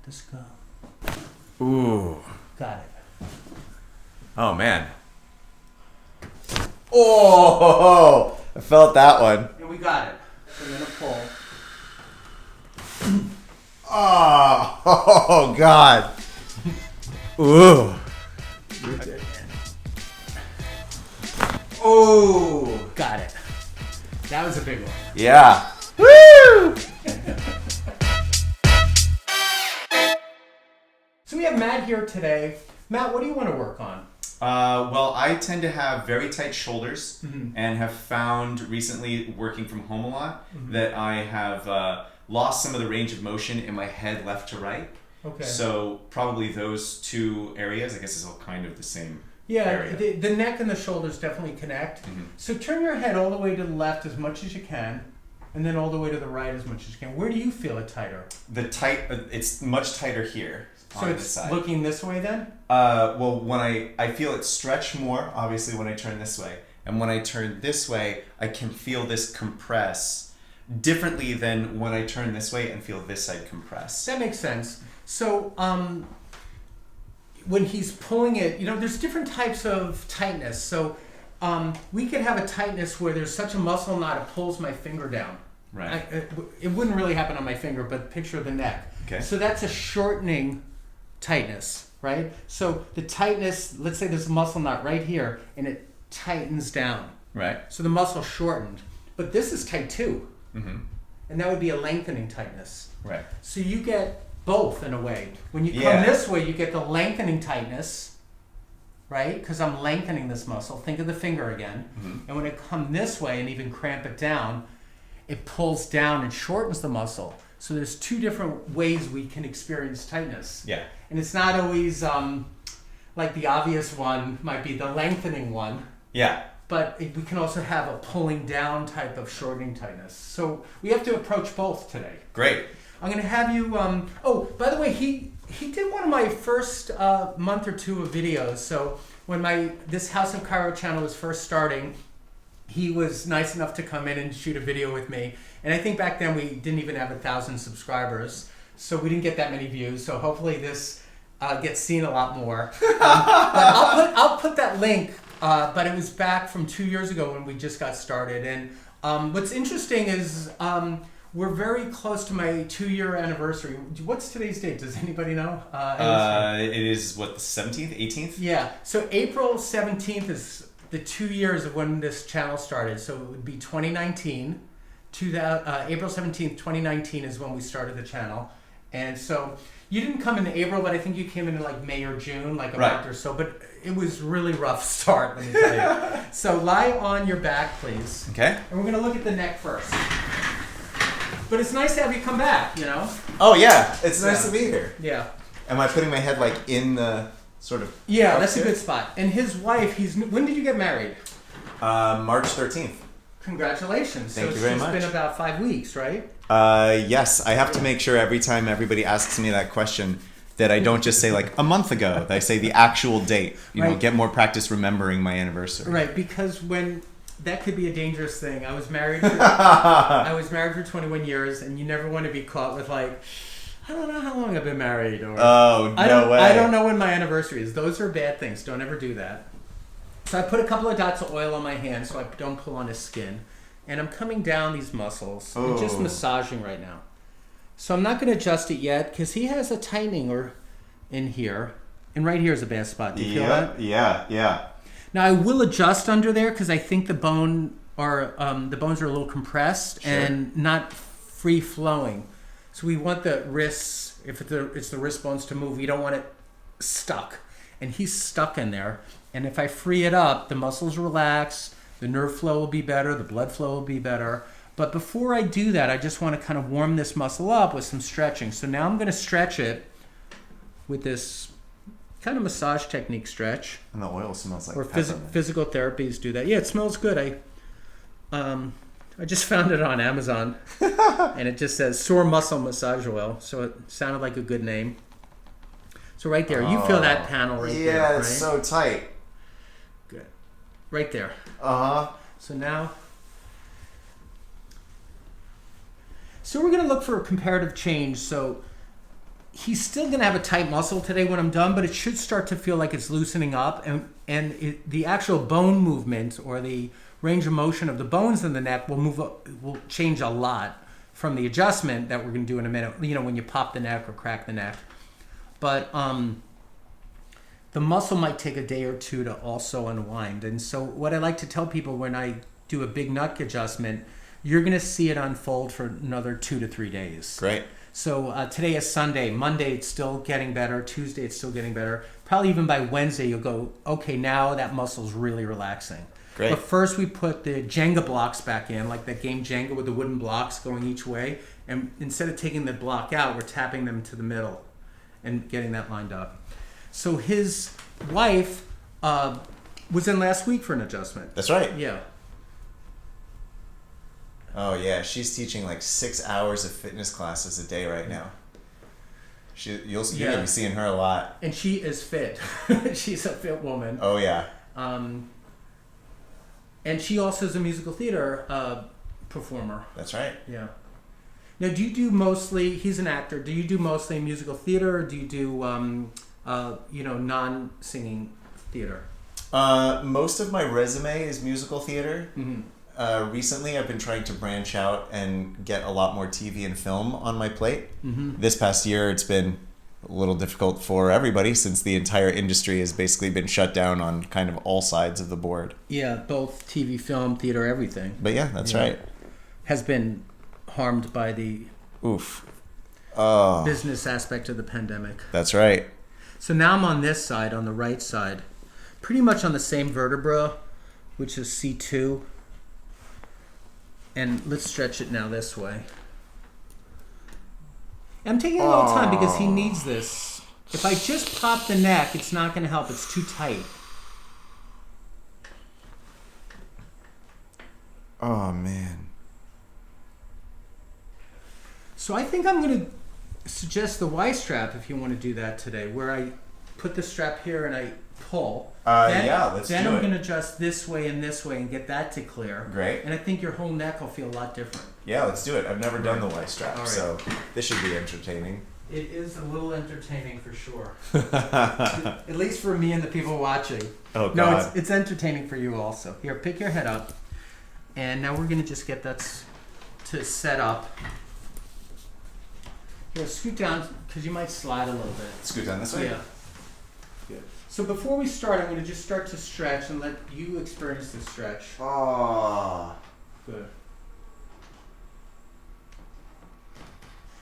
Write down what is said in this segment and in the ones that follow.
this go. Ooh. Got it. Oh, man. Oh, I felt that one. And we got it. So I'm going to pull. Oh, God. Ooh. Oh. Got it. That was a big one. Yeah. Woo! So we have Matt here today. Matt, what do you want to work on? Well, I tend to have very tight shoulders and have found recently working from home a lot that I have lost some of the range of motion in my head left to right. Okay. So probably those two areas, I guess, is all kind of the same Yeah, area. the neck and the shoulders definitely connect. So turn your head all the way to the left as much as you can, and then all the way to the right as much as you can. Where do you feel it tighter? It's much tighter here. So it's looking this way then? Well, when I feel it stretch more, obviously, when I turn this way. And when I turn this way, I can feel this compress differently than when I turn this way and feel this side compress. That makes sense. So when he's pulling it, there's different types of tightness. So we could have a tightness where there's such a muscle knot it pulls my finger down. Right. It wouldn't really happen on my finger, but picture the neck. Okay. So that's a shortening tightness, right? So the tightness, let's say there's a muscle knot right here, and it tightens down. Right. So the muscle shortened. But this is tight too. Mm-hmm. And that would be a lengthening tightness. Right. So you get both in a way. When you come this way, you get the lengthening tightness, right? Because I'm lengthening this muscle. Think of the finger again. And when I come this way and even cramp it down, it pulls down and shortens the muscle. So there's two different ways we can experience tightness. Yeah. And it's not always like the obvious one might be the lengthening one. Yeah. But we can also have a pulling down type of shortening tightness. So we have to approach both today. Great. I'm going to have you... oh, by the way, he did one of my first month or two of videos. So when this House of Chiro channel was first starting, he was nice enough to come in and shoot a video with me. And I think back then we didn't even have 1,000 subscribers. So we didn't get that many views. So hopefully this gets seen a lot more. But I'll put that link. But it was back from 2 years ago when we just got started. And what's interesting is we're very close to my 2-year anniversary. What's today's date? Does anybody know? It is, what, the 17th, 18th? Yeah. So April 17th is the 2 years of when this channel started. So it would be 2019. April 17th, 2019 is when we started the channel. And so you didn't come in April, but I think you came in like May or June, like a month or so. But it was really rough start, let me tell you. So lie on your back, please. Okay. And we're going to look at the neck first. But it's nice to have you come back, Oh, yeah. It's nice to be here. Yeah. Am I putting my head like in the sort of... Yeah, that's a good spot. And his wife, when did you get married? March 13th. Congratulations. Thank you very much. So it's been about 5 weeks, right? Yes. I have to make sure every time everybody asks me that question that I don't just say like a month ago, that I say the actual date. Get more practice remembering my anniversary. Right, because that could be a dangerous thing. I was married for 21 years, and you never want to be caught with like, I don't know how long I've been married, or no way. I don't know when my anniversary is. Those are bad things. Don't ever do that. So I put a couple of dots of oil on my hand so I don't pull on his skin. And I'm coming down these muscles and just massaging right now. So I'm not going to adjust it yet because he has a tightening in here. And right here is a bad spot. Do you feel that? Yeah. Now I will adjust under there because I think the bones are a little compressed and not free flowing. So we want the wrists, if it's the wrist bones, to move. We don't want it stuck. And he's stuck in there. And if I free it up, the muscles relax, the nerve flow will be better, the blood flow will be better. But before I do that, I just want to kind of warm this muscle up with some stretching. So now I'm going to stretch it with this kind of massage technique stretch. And the oil smells like or peppermint. Physical therapies do that. Yeah, it smells good. I just found it on Amazon, and it just says sore muscle massage oil. So it sounded like a good name. So right there, you feel that panel right there. Yeah, it's so tight. Good. Right there. Uh-huh. So now... So we're going to look for a comparative change. So he's still going to have a tight muscle today when I'm done, but it should start to feel like it's loosening up, and the actual bone movement or the range of motion of the bones in the neck will change a lot from the adjustment that we're going to do in a minute. You know, when you pop the neck or crack the neck, but the muscle might take a day or two to also unwind. And so what I like to tell people when I do a big neck adjustment, you're going to see it unfold for another 2 to 3 days. Great. So today is Sunday. Monday, it's still getting better. Tuesday, it's still getting better. Probably even by Wednesday, you'll go, okay, now that muscle's really relaxing. Great. But first, we put the Jenga blocks back in, like that game Jenga with the wooden blocks going each way. And instead of taking the block out, we're tapping them to the middle and getting that lined up. So his wife was in last week for an adjustment. That's right. Yeah. Oh yeah, she's teaching like 6 hours of fitness classes a day right now. You're gonna be seeing her a lot. And she is fit. She's a fit woman. Oh yeah. And she also is a musical theater performer. That's right. Yeah. Now, do you do mostly? He's an actor. Do you do mostly musical theater, or do you do non-singing theater? Most of my resume is musical theater. Mm-hmm. Recently, I've been trying to branch out and get a lot more TV and film on my plate. Mm-hmm. This past year, it's been a little difficult for everybody since the entire industry has basically been shut down on kind of all sides of the board. Yeah, both TV, film, theater, everything. But yeah, that's right. Has been harmed by the business aspect of the pandemic. That's right. So now I'm on this side, on the right side, pretty much on the same vertebra, which is C2. And let's stretch it now this way. I'm taking a little time because he needs this. If I just pop the neck, it's not going to help. It's too tight. Oh, man. So I think I'm going to suggest the Y strap if you want to do that today, where I put the strap here and I pull. Let's do it. Then I'm going to adjust this way and get that to clear. Great. And I think your whole neck will feel a lot different. Yeah, let's do it. I've never done the Y strap, right. so this should be entertaining. It is a little entertaining for sure. At least for me and the people watching. Oh, God. No, it's entertaining for you also. Here, pick your head up. And now we're going to just get that to set up. Here, scoot down because you might slide a little bit. Scoot down this way? Yeah. Good. So before we start, I'm going to just start to stretch and let you experience the stretch. Oh. Good.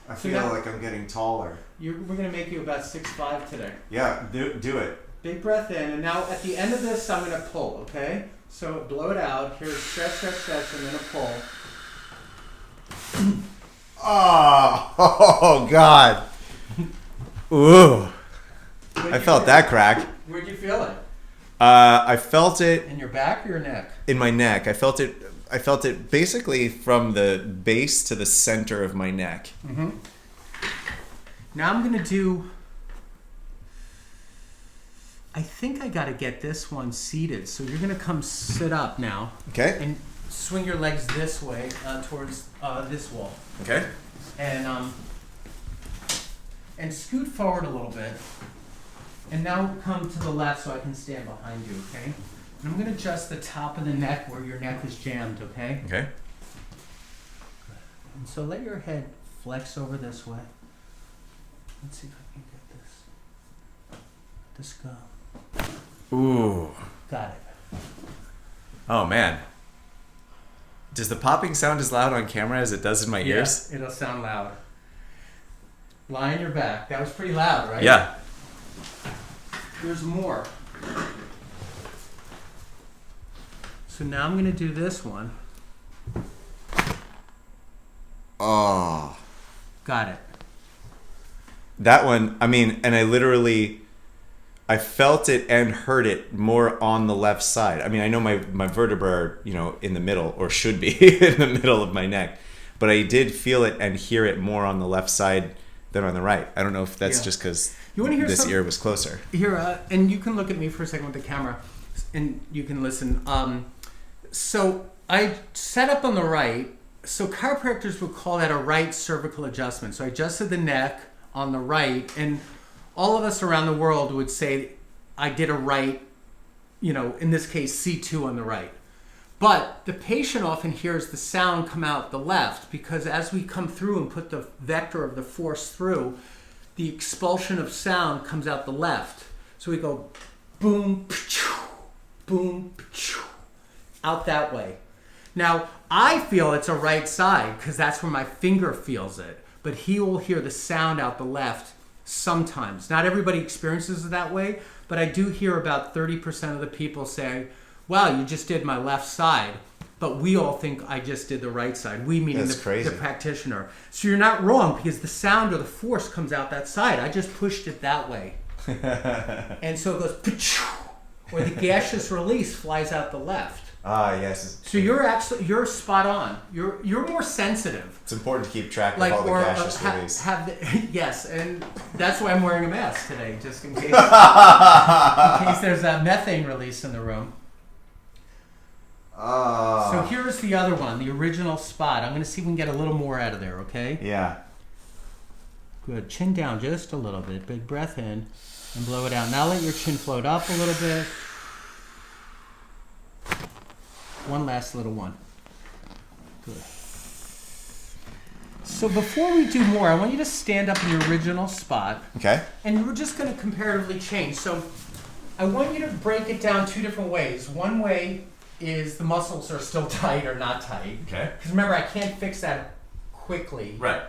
I feel like I'm getting taller. We're going to make you about 6'5" today. Yeah, do it. Big breath in, and now at the end of this, I'm going to pull, okay? So blow it out. Here's stretch, and then a pull. Oh, God. Ooh. I felt that crack. Where'd you feel it? I felt it In your back or your neck? in my neck. I felt it basically from the base to the center of my neck. Mm-hmm. Now I'm going to do... I think I got to get this one seated. So you're going to come sit up now. Okay. And swing your legs this way towards this wall. Okay. And scoot forward a little bit. And now come to the left so I can stand behind you, okay? And I'm going to adjust the top of the neck where your neck is jammed, okay? Okay. And so let your head flex over this way. Let's see if I can get this. Go. Ooh. Got it. Oh, man. Does the popping sound as loud on camera as it does in my ears? Yeah, it'll sound loud. Lie on your back. That was pretty loud, right? Yeah. There's more. So now I'm going to do this one. Oh. Got it. That one, I mean, and I felt it and heard it more on the left side. I mean, I know my vertebrae are, in the middle, or should be in the middle of my neck, but I did feel it and hear it more on the left side than on the right. I don't know if that's just because this ear was closer. Here, and you can look at me for a second with the camera, and you can listen. So I set up on the right. So chiropractors would call that a right cervical adjustment. So I adjusted the neck on the right, and all of us around the world would say I did a right, in this case C2 on the right. But the patient often hears the sound come out the left, because as we come through and put the vector of the force through, the expulsion of sound comes out the left. So we go boom, boom, out that way. Now, I feel it's a right side because that's where my finger feels it. But he will hear the sound out the left sometimes. Not everybody experiences it that way, but I do hear about 30% of the people say, wow, you just did my left side. But we all think I just did the right side. We meaning the practitioner. So you're not wrong, because the sound or the force comes out that side. I just pushed it that way. And so it goes, or the gaseous release flies out the left. Ah, yes. So you're spot on. You're more sensitive. It's important to keep track of all the gaseous release. Yes, and that's why I'm wearing a mask today, just in case there's a methane release in the room. So here's the other one, the original spot. I'm going to see if we can get a little more out of there, okay? Yeah. Good. Chin down just a little bit. Big breath in and blow it out. Now let your chin float up a little bit. One last little one. Good. So before we do more, I want you to stand up in your original spot. Okay. And we're just going to comparatively change. So I want you to break it down two different ways. One way is the muscles are still tight or not tight. Okay. Because remember, I can't fix that quickly. Right.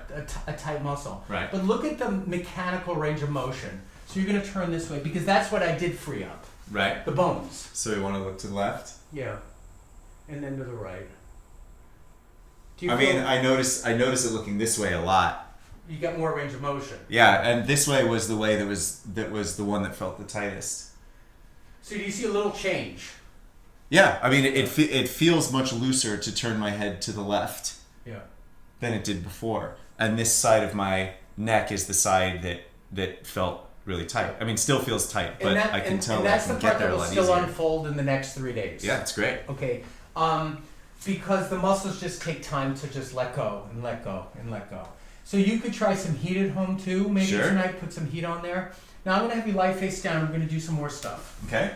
A tight muscle. Right. But look at the mechanical range of motion. So you're going to turn this way because that's what I did free up. Right. The bones. So we want to look to the left? Yeah. And then to the right. I notice it looking this way a lot. You got more range of motion. Yeah, and this way was the way that was the one that felt the tightest. So do you see a little change? Yeah, I mean it feels much looser to turn my head to the left. Yeah. Than it did before, and this side of my neck is the side that felt really tight. I mean, still feels tight, but I can tell that I can get there a lot easier. That's the part that will still unfold in the next 3 days. Yeah, it's great. Okay. Because the muscles just take time to just let go and let go and let go. So you could try some heat at home too. Maybe tonight put some heat on there. Now I'm going to have you lie face down. We're going to do some more stuff. Okay.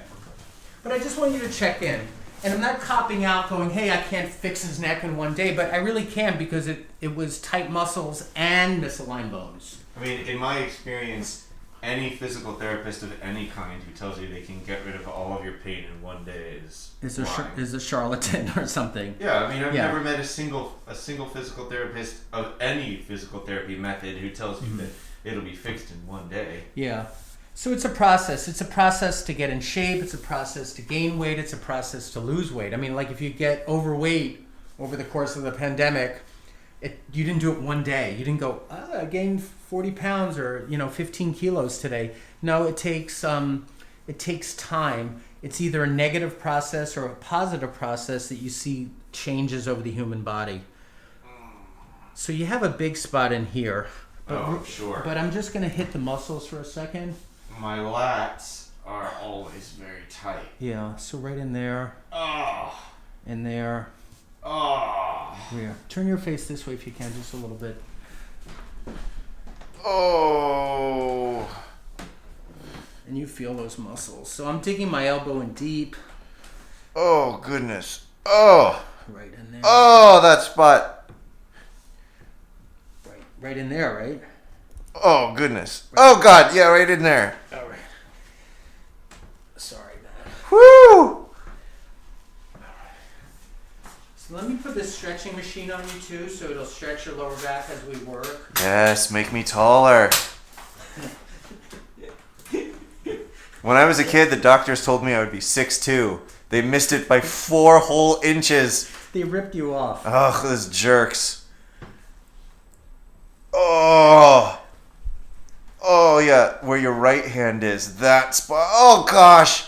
But I just want you to check in. And I'm not copping out going, hey, I can't fix his neck in one day, but I really can because it was tight muscles and misaligned bones. I mean, in my experience, any physical therapist of any kind who tells you they can get rid of all of your pain in one day is a charlatan or something. Yeah, I mean, I've never met a single physical therapist of any physical therapy method who tells you that it'll be fixed in one day. Yeah. So it's a process. It's a process to get in shape. It's a process to gain weight. It's a process to lose weight. I mean, like if you get overweight over the course of the pandemic, you didn't do it one day. You didn't go, I gained 40 pounds or 15 kilos today. No, it takes time. It's either a negative process or a positive process that you see changes over the human body. So you have a big spot in here. But sure. But I'm just going to hit the muscles for a second. My lats are always very tight. Yeah, so right in there. Oh. In there. Oh. Yeah. Turn your face this way if you can, just a little bit. Oh. And you feel those muscles. So I'm digging my elbow in deep. Oh, goodness. Oh. Right in there. Oh, that spot. Right in there, right? Oh, goodness. Right. Oh, God. Yeah, right in there. All right. Sorry, man. Woo! So let me put this stretching machine on you, too, so it'll stretch your lower back as we work. Yes, make me taller. When I was a kid, the doctors told me I would be 6'2". They missed it by 4 whole inches. They ripped you off. Ugh, those jerks. Oh. Oh, yeah, where your right hand is. That spot. Oh, gosh.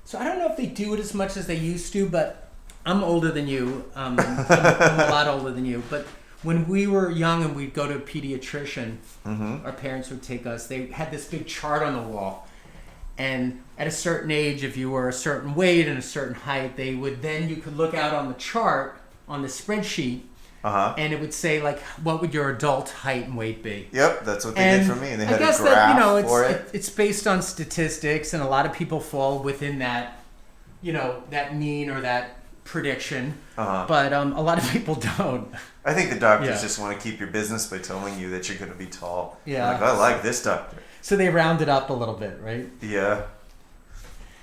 So I don't know if they do it as much as they used to, but I'm older than you. I'm a lot older than you. But when we were young and we'd go to a pediatrician, our parents would take us. They had this big chart on the wall. And at a certain age, if you were a certain weight and a certain height, you could look out on the chart, on the spreadsheet, and it would say like, what would your adult height and weight be? Yep, that's what they did for me. And they had I guess a graph that, you know, for it. it's based on statistics, and a lot of people fall within that, you know, that mean or that prediction. But a lot of people don't. I think the doctors just want to keep your business by telling you that you're going to be tall. Yeah. Like, I like this doctor. So they round it up a little bit, right? Yeah.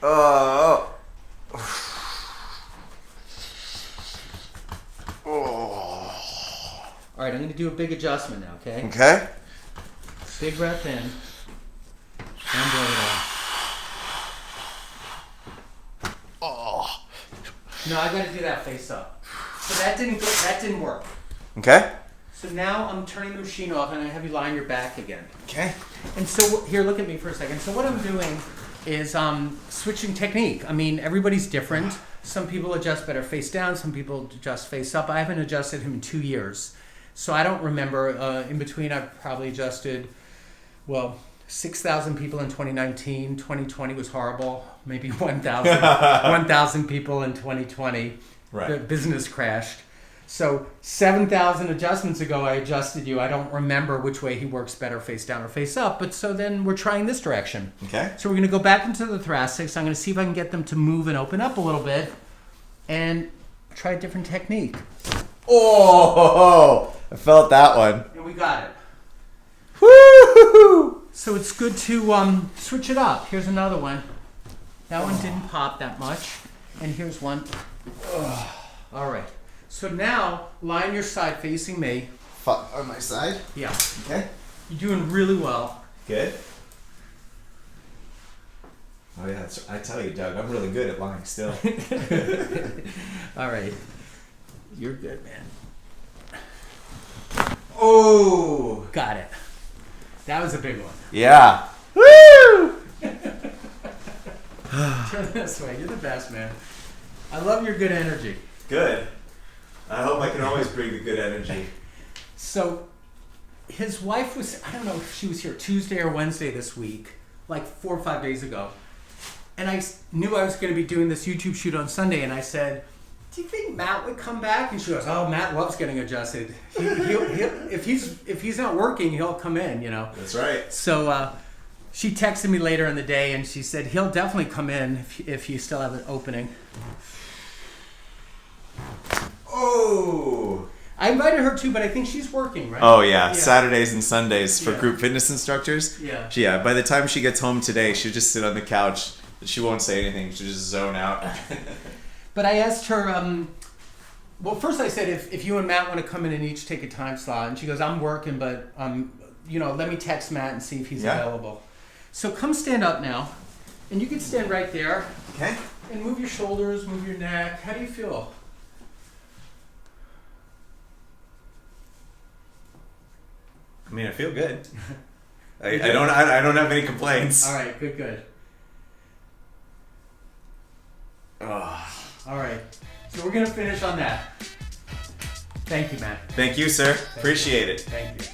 Oh. All right, I'm going to do a big adjustment now, okay? Okay. Big breath in. And blow it out. Oh. No, I got to do that face up. So that didn't work. Okay. So now I'm turning the machine off, and I have you lie on your back again. Okay. And so here, look at me for a second. So what I'm doing is switching technique. I mean, everybody's different. Some people adjust better face down. Some people adjust face up. I haven't adjusted him in 2 years. So I don't remember. In between, I've probably adjusted, 6,000 people in 2019. 2020 was horrible. Maybe 1,000 people in 2020. Right. The business crashed. So 7,000 adjustments ago, I adjusted you. I don't remember which way he works better, face down or face up. But so then we're trying this direction. Okay. So we're going to go back into the thoracics. I'm going to see if I can get them to move and open up a little bit and try a different technique. Oh, I felt that one. And we got it. Woo! So it's good to switch it up. Here's another one. That one didn't pop that much. And here's one. All right. So now, lie on your side facing me. On my side? Yeah. Okay. You're doing really well. Good. Oh yeah, I tell you, Doug, I'm really good at lying still. All right. You're good, man. Oh! Got it. That was a big one. Yeah. Woo! Turn this way. You're the best, man. I love your good energy. Good. I hope I can always bring the good energy. So, his wife was, I don't know if she was here Tuesday or Wednesday this week, like 4 or 5 days ago. And I knew I was going to be doing this YouTube shoot on Sunday, and I said, do you think Matt would come back? And she goes, oh, Matt loves getting adjusted. He'll, if he's not working, he'll come in, you know. That's right. So she texted me later in the day, and she said, he'll definitely come in if you still have an opening. Oh! I invited her too, but I think she's working, right? Oh yeah, Saturdays and Sundays for Yeah. group fitness instructors. Yeah. Yeah, by the time she gets home today, she'll just sit on the couch. She won't say anything. She'll just zone out. But I asked her, well, first I said, if you and Matt want to come in and each take a time slot. And she goes, I'm working, but, let me text Matt and see if he's available. So come stand up now. And you can stand right there. Okay. And move your shoulders, move your neck. How do you feel? I mean, I feel good. I don't have any complaints. All right, good. Oh. All right. So we're going to finish on that. Thank you, Matt. Thank you, sir. Appreciate it. Thank you.